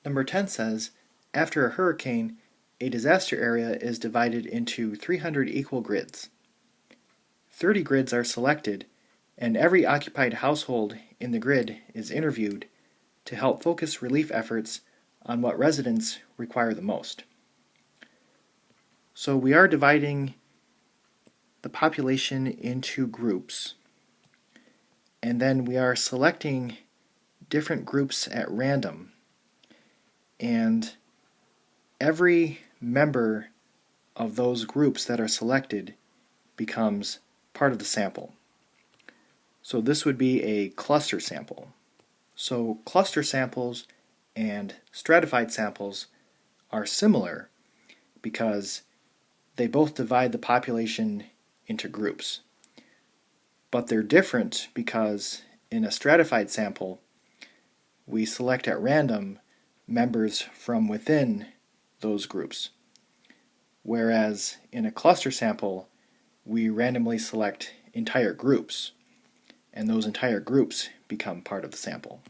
Number 10 says, after a hurricane, a disaster area is divided into 300 equal grids. 30 grids are selected, and every occupied household in the grid is interviewed to help focus relief efforts on what residents require the most. So we are dividing the population into groups, and then we are selecting different groups at random, and every member of those groups that are selected becomes part of the sample. So this would be a cluster sample. So cluster samples and stratified samples are similar because they both divide the population into groups. But they're different because in a stratified sample, we select at random members from within those groups. Whereas in a cluster sample, we randomly select entire groups, and those entire groups become part of the sample.